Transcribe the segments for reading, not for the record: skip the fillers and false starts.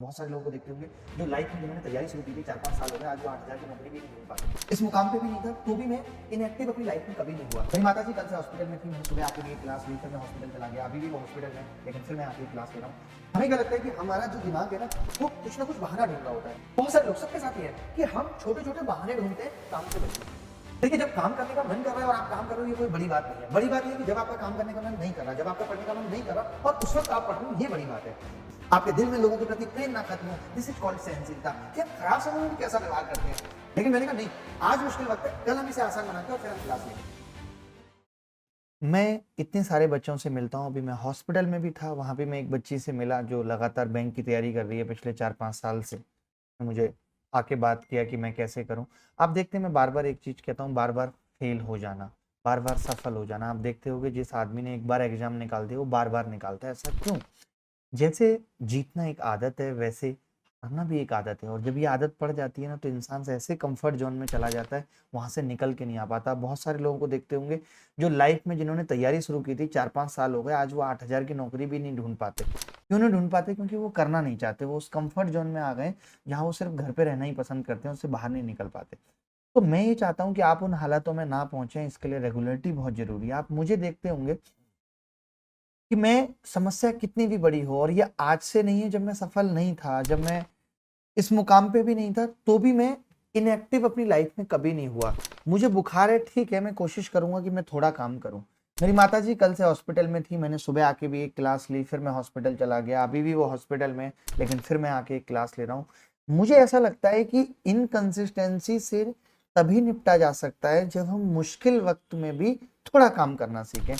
बहुत सारे लोगों को देखते होंगे जो लाइफ में जिन्होंने तैयारी शुरू की थी 4-5 साल हो गए, आज वो 8,000 की नौकरी भी नहीं मिल पाती। इस मुकाम पे भी नहीं था, तो भी मैं इनएक्टिव अपनी लाइफ में कभी नहीं हुआ। मेरी माता जी कल से हॉस्पिटल में थी, मैंने सुबह आके भी एक क्लास ली, फिर मैं हॉस्पिटल चला गया, अभी भी वो हॉस्पिटल में, लेकिन फिर मैं आके एक क्लास ले रहा हूँ। हमें क्या लगता है कि हमारा जो दिमाग है ना, वो कुछ ना कुछ बहाना ढूंढ रहा होता है। बहुत सारे लोग, सबके साथ ये है कि हम छोटे-छोटे बहाने ढूंढते हैं काम से बचने के। देखिए, जब काम करने का मन कर रहा है और आप काम कर रहे हो, ये कोई बड़ी बात नहीं है। बड़ी बात ये है कि जब आपका काम करने का मन नहीं कर रहा, जब आपका पढ़ने का मन नहीं कर रहा और उस वक्त आप पढ़ रहे हो, ये बड़ी बात है। आपके दिल में लोगों के प्रति प्रेम ना खत्म हो, दिस इज कॉल्ड सहनशीलता। कि हम खराब समय में भी कैसा व्यवहार करते हैं, लेकिन मैंने कहा नहीं, आज मुश्किल वक्त है, कल हम इसे आसान बनाते हैं और फिर हम क्लास लेंगे। मैं इतने सारे बच्चों से मिलता हूँ, अभी मैं हॉस्पिटल में भी था, वहाँ पे मैं एक बच्ची से मिला जो लगातार बैंक की तैयारी कर रही है पिछले 4-5 साल से। मुझे आके बात किया कि मैं कैसे करूँ। आप देखते हैं, मैं बार-बार एक चीज़ कहता हूँ, बार-बार फेल हो जाना, बार-बार सफल हो जाना। आप देखते होंगे जिस आदमी ने एक बार एग्ज़ाम निकाल दिया, वो बार-बार निकालता है, ऐसा क्यों? जैसे जीतना एक आदत है, वैसे हारना भी एक आदत है, और जब ये आदत पड़ जाती है ना, तो इंसान से ऐसे कंफर्ट ज़ोन में चला जाता है, वहाँ से निकल के नहीं आ पाता। बहुत सारे लोगों को देखते होंगे जो लाइफ में जिन्होंने तैयारी शुरू की थी, 4-5 साल हो गए, आज वो 8,000 की नौकरी भी नहीं ढूँढ पाते। क्यों नहीं ढूँढ पाते? क्योंकि वो करना नहीं चाहते, वो उस कंफर्ट ज़ोन में आ गए, जहाँ वो सिर्फ़ घर पे रहना ही पसंद करते हैं, उससे बाहर नहीं निकल पाते। तो मैं ये चाहता हूँ कि आप उन हालातों में ना पहुँचे, इसके लिए रेगुलरिटी बहुत ज़रूरी है। आप मुझे देखते होंगे कि मैं समस्या कितनी भी बड़ी हो, और ये आज से नहीं है, जब मैं सफल नहीं था, जब मैं इस मुकाम पे भी नहीं था, तो भी मैं इनएक्टिव अपनी लाइफ में कभी नहीं हुआ। मुझे बुखार है, ठीक है, मैं कोशिश करूँगा कि मैं थोड़ा काम करूँ। मेरी माताजी कल से हॉस्पिटल में थी, मैंने सुबह आके भी एक क्लास ली, फिर मैं हॉस्पिटल चला गया, अभी भी वो हॉस्पिटल में, लेकिन फिर मैं आके एक क्लास ले रहा हूँ। मुझे ऐसा लगता है कि इनकंसिस्टेंसी से तभी निपटा जा सकता है, जब हम मुश्किल वक़्त में भी थोड़ा काम करना सीखें।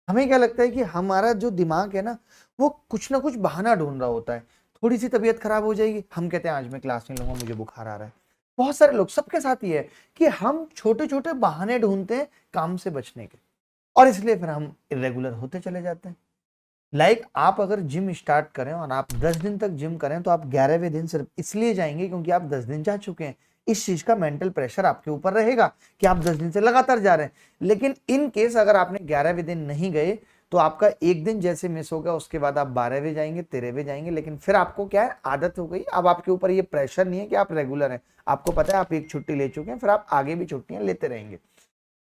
हमें क्या लगता है कि हमारा जो दिमाग है ना, वो कुछ ना कुछ बहाना ढूँढ रहा होता है। थोड़ी-सी तबीयत खराब हो जाएगी, हम कहते हैं आज मैं क्लास नहीं लूँगा, मुझे बुखार आ रहा है। बहुत सारे लोग, सबके साथ ये है कि हम छोटे-छोटे बहाने ढूँढते हैं काम से बचने के, और इसलिए फिर हम इर्रेगुलर होते चले जाते हैं। आप अगर जिम स्टार्ट करें और आप 10 दिन तक जिम करें, तो आप 11वें दिन सिर्फ इसलिए जाएँगे क्योंकि आप 10 दिन जा चुके हैं। इस चीज़ का मेंटल प्रेशर आपके ऊपर रहेगा कि आप 10 दिन से लगातार जा रहे हैं। लेकिन इन केस अगर आपने 11वें दिन नहीं गए, तो आपका 1 दिन जैसे मिस हो गया, उसके बाद आप 12वें जाएँगे, 13वें जाएँगे, लेकिन फिर आपको क्या है, आदत हो गई। अब आपके ऊपर ये प्रेशर नहीं है कि आप रेगुलर हैं। आपको पता है आप एक छुट्टी ले चुके हैं, फिर आप आगे भी छुट्टियाँ लेते रहेंगे।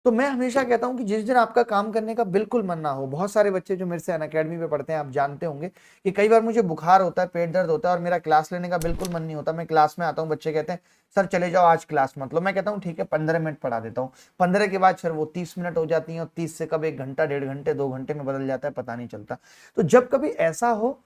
तो मैं हमेशा कहता हूँ कि जिस दिन आपका काम करने का बिल्कुल मन ना हो, बहुत सारे बच्चे जो मेरे से अनअकैडमी पे पढ़ते हैं, आप जानते होंगे कि कई बार मुझे बुखार होता है, पेट दर्द होता है और मेरा क्लास लेने का बिल्कुल मन नहीं होता। मैं क्लास में आता हूँ, बच्चे कहते हैं सर चले जाओ, आज क्लास मत लो। मैं कहता हूँ ठीक है, 15 मिनट पढ़ा देता हूँ। 15 के बाद फिर वो 30 मिनट हो जाती हैं, और 30 से कब 1 घंटा, 1.5 घंटे, 2 घंटे में बदल जाता है, पता नहीं चलता। तो जब कभी ऐसा हो,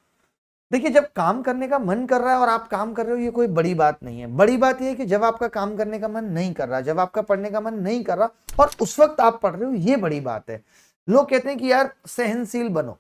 देखिए, जब काम करने का मन कर रहा है और आप काम कर रहे हो, ये कोई बड़ी बात नहीं है। बड़ी बात ये है कि जब आपका काम करने का मन नहीं कर रहा, जब आपका पढ़ने का मन नहीं कर रहा और उस वक्त आप पढ़ रहे हो, ये बड़ी बात है। लोग कहते हैं कि यार सहनशील बनो।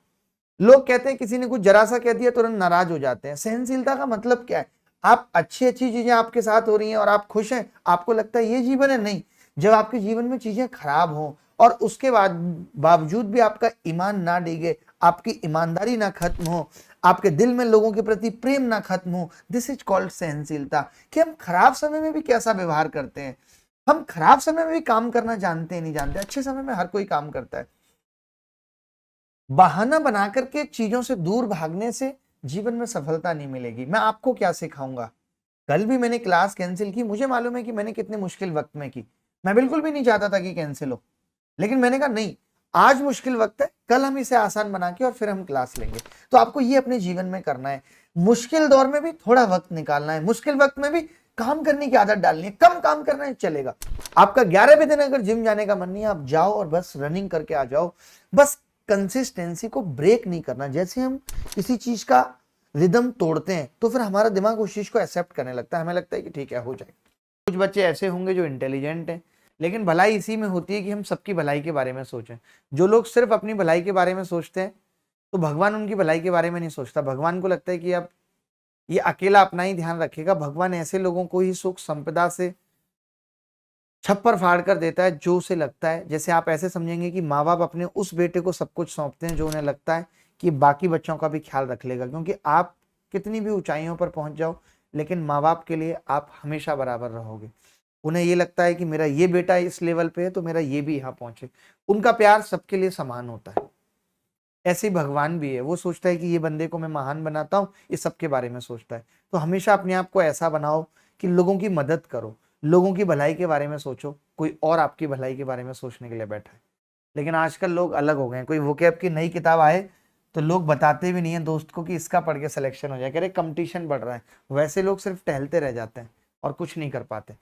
लोग कहते हैं किसी ने कुछ जरा सा कह दिया तुरंत नाराज हो जाते हैं। सहनशीलता का मतलब क्या है? आप अच्छी-अच्छी चीजें आपके साथ हो रही हैं और आप खुश हैं, आपको लगता है ये जीवन है? नहीं। जब आपके जीवन में चीजें खराब हों और उसके बाद बावजूद भी आपका ईमान ना डिगे, आपकी ईमानदारी ना खत्म हो, आपके दिल में लोगों के प्रति प्रेम ना खत्म हो, दिस इज कॉल्ड सहनशीलता। कि हम खराब समय में भी कैसा व्यवहार करते हैं। हम खराब समय में भी काम करना जानते हैं, नहीं जानते। अच्छे समय में हर कोई काम करता है। बहाना बना करके चीजों से दूर भागने से जीवन में सफलता नहीं मिलेगी। मैं आपको क्या सिखाऊंगा? कल भी मैंने क्लास कैंसिल की, मुझे मालूम है कि मैंने कितने मुश्किल वक्त में की। मैं बिल्कुल भी नहीं चाहता था कि कैंसिल हो, लेकिन मैंने कहा नहीं, आज मुश्किल वक्त है, कल हम इसे आसान बना के और फिर हम क्लास लेंगे। तो आपको ये अपने जीवन में करना है। मुश्किल दौर में भी थोड़ा वक्त निकालना है, मुश्किल वक्त में भी काम करने की आदत डालनी है। कम काम करना है, चलेगा। आपका 11वें दिन अगर जिम जाने का मन नहीं है, आप जाओ और बस रनिंग करके आ जाओ। बस कंसिस्टेंसी को ब्रेक नहीं करना। जैसे हम किसी चीज का रिदम तोड़ते हैं, तो फिर हमारा दिमाग उस चीज को एक्सेप्ट करने लगता है। हमें लगता है कि ठीक है, हो जाएगा। कुछ बच्चे ऐसे होंगे जो इंटेलिजेंट हैं, लेकिन भलाई इसी में होती है कि हम सबकी भलाई के बारे में सोचें। जो लोग सिर्फ अपनी भलाई के बारे में सोचते हैं, तो भगवान उनकी भलाई के बारे में नहीं सोचता। भगवान को लगता है कि अब ये अकेला अपना ही ध्यान रखेगा। भगवान ऐसे लोगों को ही सुख संपदा से छप्पर फाड़ कर देता है जो उसे लगता है। जैसे आप ऐसे समझेंगे कि माँ बाप अपने उस बेटे को सब कुछ सौंपते हैं जो उन्हें लगता है कि बाकी बच्चों का भी ख्याल रख लेगा। क्योंकि आप कितनी भी ऊंचाइयों पर पहुंच जाओ, लेकिन माँ बाप के लिए आप हमेशा बराबर रहोगे। उन्हें ये लगता है कि मेरा ये बेटा इस लेवल पे है, तो मेरा ये भी यहाँ पहुंचे। उनका प्यार सबके लिए समान होता है। ऐसे ही भगवान भी है, वो सोचता है कि ये बंदे को मैं महान बनाता हूँ, ये सबके बारे में सोचता है। तो हमेशा अपने आप को ऐसा बनाओ कि लोगों की मदद करो, लोगों की भलाई के बारे में सोचो, कोई और आपकी भलाई के बारे में सोचने के लिए बैठा है। लेकिन आजकल लोग अलग हो गए हैं, कोई वोकैब की नई किताब आए तो लोग बताते भी नहीं है दोस्त को कि इसका पढ़ के सिलेक्शन हो जाए, कह रहे कंपटीशन बढ़ रहा है। वैसे लोग सिर्फ टहलते रह जाते हैं और कुछ नहीं कर पाते।